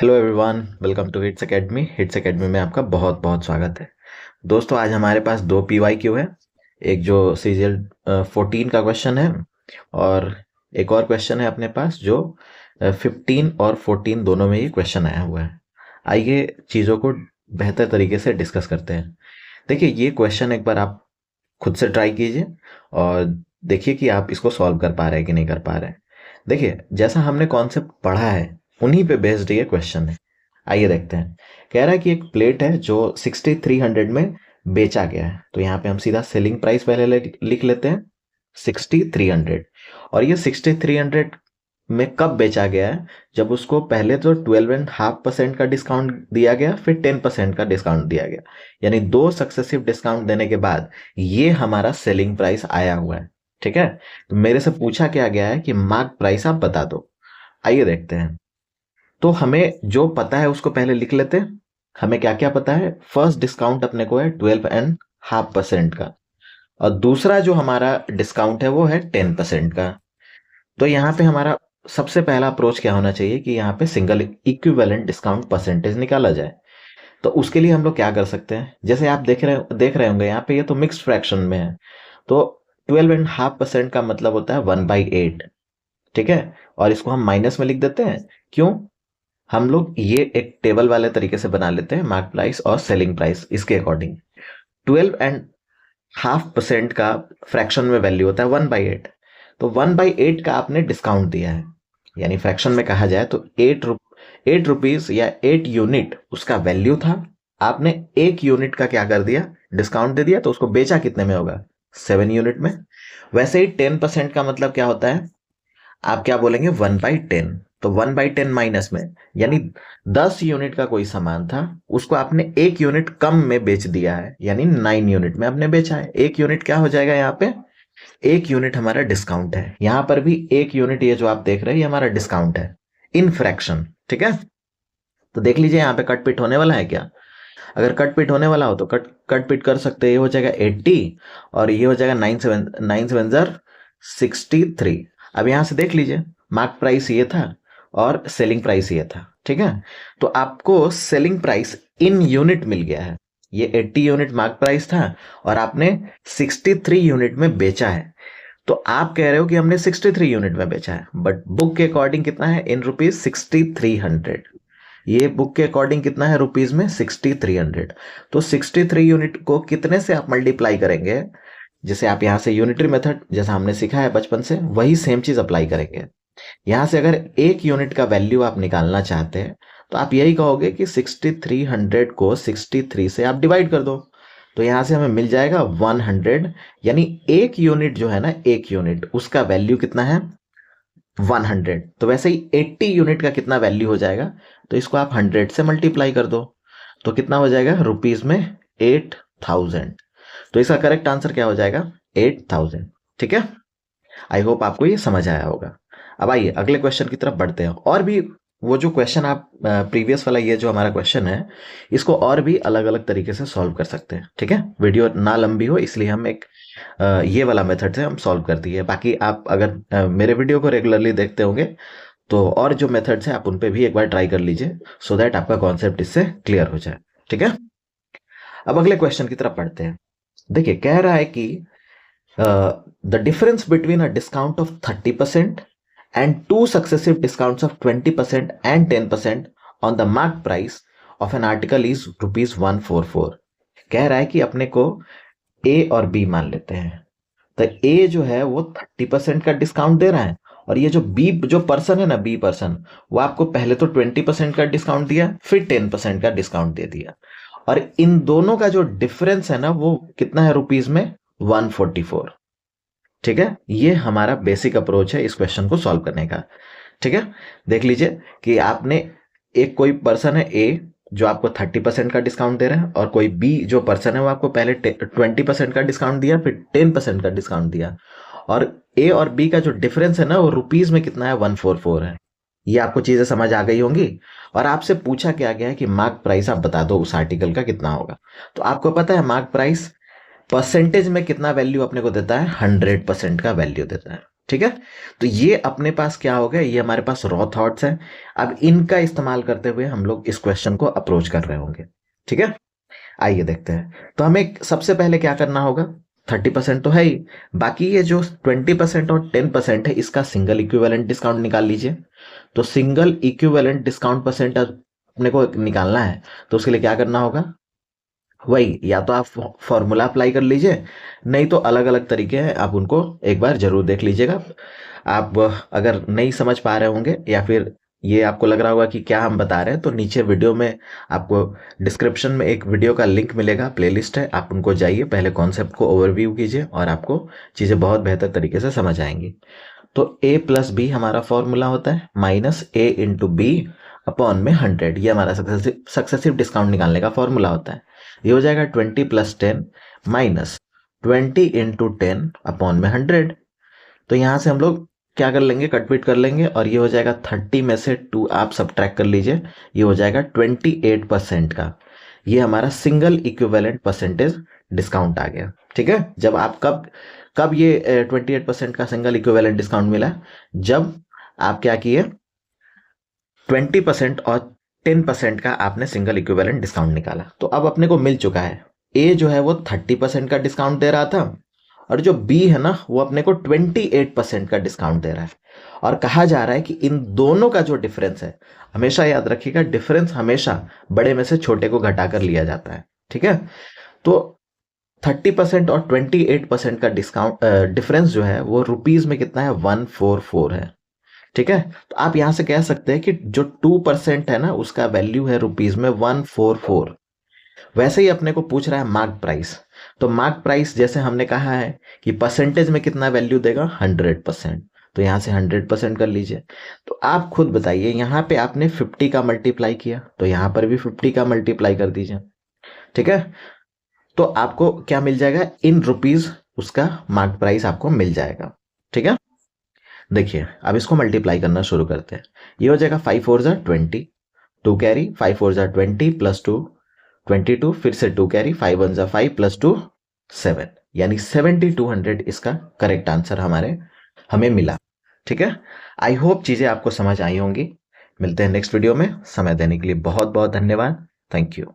Hello everyone, welcome to Hits Academy. Hits Academy में आपका बहुत बहुत स्वागत है। दोस्तों, आज हमारे पास दो PYQ है। एक जो सीरियल 14 का क्वेश्चन है, और एक और क्वेश्चन है अपने पास जो 15 और 14 दोनों में ये क्वेश्चन आया हुआ है। आइए चीज़ों को बेहतर तरीके से डिस्कस करते हैं। देखिए, ये क्वेश्चन एक बार आप खुद से ट्राई कीजिए और देखिए कि आप इसको सॉल्व कर पा रहे हैं कि नहीं कर पा रहे हैं। देखिए, जैसा हमने कॉन्सेप्ट पढ़ा है उन्हीं पे बेस्ड ये क्वेश्चन है। आइए देखते हैं। कह रहा है कि एक प्लेट है जो 6300 में बेचा गया है। तो यहाँ पे हम सीधा सेलिंग प्राइस पहले लिख लेते हैं 6300। और ये 6300 में कब बेचा गया है? जब उसको पहले तो 12.5% का डिस्काउंट दिया गया, फिर 10% का डिस्काउंट दिया गया। यानी दो सक्सेसिव डिस्काउंट देने के बाद ये हमारा सेलिंग प्राइस आया हुआ है। ठीक है, तो मेरे से पूछा क्या गया है कि मार्क प्राइस आप बता दो। आइए देखते हैं। तो हमें जो पता है उसको पहले लिख लेते हैं। हमें क्या क्या पता है? फर्स्ट डिस्काउंट अपने को है 12.5% का, और दूसरा जो हमारा डिस्काउंट है वो है 10% का। तो यहाँ पे हमारा सबसे पहला अप्रोच क्या होना चाहिए कि यहाँ पे सिंगल इक्विवेलेंट डिस्काउंट परसेंटेज निकाला जाए। तो उसके लिए हम लोग क्या कर सकते हैं? जैसे आप देख रहे होंगे यहाँ पे, ये तो मिक्स्ड फ्रैक्शन में है। तो 12.5% का मतलब होता है 1/8। ठीक है, और इसको हम माइनस में लिख देते हैं। क्यों? हम लोग ये एक टेबल वाले तरीके से बना लेते हैं, मार्क प्राइस और सेलिंग प्राइस इसके अकॉर्डिंग। 12.5% का फ्रैक्शन में वैल्यू होता है 1/8। तो 1/8 का आपने डिस्काउंट दिया है, यानी फ्रैक्शन में कहा जाए तो 8 रुपीज या 8 यूनिट उसका वैल्यू था। आपने 1 यूनिट का क्या कर दिया? डिस्काउंट दे दिया। तो उसको बेचा कितने में होगा? 7 यूनिट में। वैसे ही 10% का मतलब क्या होता है? आप क्या बोलेंगे? 1/10। तो 1/10 माइनस में, यानी 10 यूनिट का कोई सामान था, उसको आपने 1 यूनिट कम में बेच दिया है, यानी 9 यूनिट में आपने बेचा है। 1 यूनिट क्या हो जाएगा यहाँ पे? 1 यूनिट हमारा डिस्काउंट है। यहां पर भी 1 यूनिट, ये जो आप देख रहे हैं, ये हमारा डिस्काउंट है इन फ्रैक्शन। ठीक है, तो देख लीजिए यहाँ पे कट पिट होने वाला है क्या? अगर कट पिट होने वाला हो तो कट पिट कर सकते हैं। ये हो जाएगा 80 और ये हो जाएगा 9 7 9 7 63। अब यहां से देख लीजिए, मार्क प्राइस ये था और सेलिंग प्राइस ये था। ठीक है, तो आपको सेलिंग प्राइस इन यूनिट मिल गया है। ये 80 यूनिट मार्क प्राइस था और आपने 63 यूनिट में बेचा है। तो आप कह रहे हो कि हमने 63 यूनिट में बेचा है, बट बुक के अकॉर्डिंग कितना है? In rupees 6300। ये बुक के अकॉर्डिंग कितना है रुपीज में? 6300। तो 63 यूनिट को कितने से आप मल्टीप्लाई करेंगे? जैसे आप यहां से यूनिटरी मेथड जैसा हमने सीखा है बचपन से, वही सेम चीज अप्लाई करेंगे। यहां से अगर 1 यूनिट का वैल्यू आप निकालना चाहते हैं तो आप यही कहोगे कि 6300 को 63 से आप डिवाइड कर दो। तो यहां से हमें मिल जाएगा 100। यानी 1 यूनिट जो है ना, 1 यूनिट उसका वैल्यू कितना है? 100। तो वैसे ही 80 यूनिट का कितना वैल्यू हो जाएगा? तो इसको आप 100 से मल्टीप्लाई कर दो। तो कितना हो जाएगा रुपीज में? 8000। तो इसका करेक्ट आंसर क्या हो जाएगा? 8000। ठीक है, आई होप आपको ये समझ आया होगा। अब आइए अगले क्वेश्चन की तरफ बढ़ते हैं। और भी वो जो क्वेश्चन आप प्रीवियस वाला, ये जो हमारा क्वेश्चन है, इसको और भी अलग अलग तरीके से सॉल्व कर सकते हैं। ठीक है, वीडियो ना लंबी हो इसलिए हम एक ये वाला मेथड से हम सॉल्व कर दिए। बाकी आप अगर मेरे वीडियो को रेगुलरली देखते होंगे तो और जो मेथड्स है आप उन पे भी एक बार ट्राई कर लीजिए, सो दैट आपका कॉन्सेप्ट इससे क्लियर हो जाए। ठीक है, अब अगले क्वेश्चन की तरफ बढ़ते हैं। देखिए, कह रहा है कि the difference between a discount of 30% and two successive discounts of 20% and 10% on the marked price of an article is rupees 144। कह रहा है कि अपने को A और B मान लेते हैं। तो A जो है वो 30% का डिस्काउंट दे रहा है, और ये जो B जो पर्सन है ना, B पर्सन, वो आपको पहले तो 20% का डिस्काउंट दिया, फिर 10% का डिस्काउंट दे दिया। और इन दोनों का जो डिफरेंस है ना, वो कितना है रुपीज में? 144। ठीक है, ये हमारा बेसिक अप्रोच है इस क्वेश्चन को सॉल्व करने का। ठीक है, देख लीजिए कि आपने एक कोई पर्सन है ए जो आपको 30% का डिस्काउंट दे रहा है, और कोई बी जो पर्सन है वो आपको पहले 20% का डिस्काउंट दिया, फिर 10% का डिस्काउंट दिया। और ए और बी का जो डिफरेंस है ना, वो रुपीज में कितना है? 144 है। ये आपको चीजें समझ आ गई होंगी। और आपसे पूछा क्या गया है कि मार्क प्राइस आप बता दो उस आर्टिकल का कितना होगा। तो आपको पता है मार्क प्राइस परसेंटेज में कितना वैल्यू अपने को देता है? 100% का वैल्यू देता है। ठीक है, तो ये अपने पास क्या हो गया, ये हमारे पास रॉ थॉट्स हैं। अब इनका इस्तेमाल करते हुए हम लोग इस क्वेश्चन को अप्रोच कर रहे होंगे। ठीक है, आइए देखते हैं। तो हमें सबसे पहले क्या करना होगा, 30% तो है ही, बाकी ये जो 20% और 10% है इसका सिंगल इक्विवेलेंट डिस्काउंट निकाल लीजिए। तो सिंगल इक्विवेलेंट डिस्काउंट परसेंट अपने को निकालना है, तो उसके लिए क्या करना होगा, वही या तो आप फॉर्मूला अप्लाई कर लीजिए, नहीं तो अलग अलग तरीके हैं, आप उनको एक बार जरूर देख लीजिएगा। आप अगर नहीं समझ पा रहे होंगे या फिर ये आपको लग रहा होगा कि क्या हम बता रहे हैं, तो नीचे वीडियो में आपको डिस्क्रिप्शन में एक वीडियो का लिंक मिलेगा, प्लेलिस्ट है, आप उनको जाइए, पहले कॉन्सेप्ट को ओवरव्यू कीजिए और आपको चीज़ें बहुत बेहतर तरीके से समझ आएंगी। तो a प्लस बी हमारा फॉर्मूला होता है माइनस ए इंटू बी अपॉन में 100, ये हमारा सक्सेसिव डिस्काउंट निकालने का फॉर्मूला होता है। ये हो जाएगा 20 प्लस 10 माइनस 20 इंटू 10 अपॉन में 100। तो यहां से हम लोग क्या कर लेंगे, कटपिट कर लेंगे, और ये हो जाएगा 30 में से 2 आप सब्ट्रैक्ट कर लीजिए, ये हो जाएगा 28% का। ये हमारा सिंगल इक्विवेलेंट परसेंटेज डिस्काउंट आ गया। ठीक है, जब आप कब कब ये 28% का सिंगल इक्विवेलेंट डिस्काउंट मिला, जब आप क्या किए, 20% और 10% का आपने सिंगल इक्विवेलेंट डिस्काउंट निकाला। तो अब अपने को मिल चुका है, ए जो है वो 30% का डिस्काउंट दे रहा था, और जो बी है ना वो अपने को 28% का डिस्काउंट दे रहा है। और कहा जा रहा है कि इन दोनों का जो डिफरेंस है, हमेशा याद रखिएगा, डिफरेंस हमेशा बड़े में से छोटे को घटाकर लिया जाता है। ठीक है, तो 30% और 28% का डिस्काउंट डिफरेंस जो है वो रुपीज में कितना है, 144 है। ठीक है, तो आप यहां से कह सकते हैं कि जो 2% है ना उसका वैल्यू है रुपीज में 144। वैसे ही अपने को पूछ रहा है मार्क प्राइस, तो मार्क प्राइस जैसे हमने कहा है कि परसेंटेज में कितना वैल्यू देगा, 100%। तो यहां से 100% कर लीजिए। तो आप खुद बताइए, यहां पे आपने 50 का मल्टीप्लाई किया, तो यहां पर भी 50 का मल्टीप्लाई कर दीजिए। ठीक है, तो आपको क्या मिल जाएगा, इन रुपीज उसका मार्क प्राइस आपको मिल जाएगा। ठीक है, देखिए अब इसको मल्टीप्लाई करना शुरू करते हैं। ये हो जाएगा 5 4 जा 20, 2 कैरी, 5 4 जा 20 प्लस 2 22, फिर से 2 कैरी, 5 1 जा 5 प्लस 2 7, यानी 7200 इसका करेक्ट आंसर हमें मिला। ठीक है, आई होप चीजें आपको समझ आई होंगी। मिलते हैं नेक्स्ट वीडियो में, समय देने के लिए बहुत बहुत धन्यवाद। Thank you.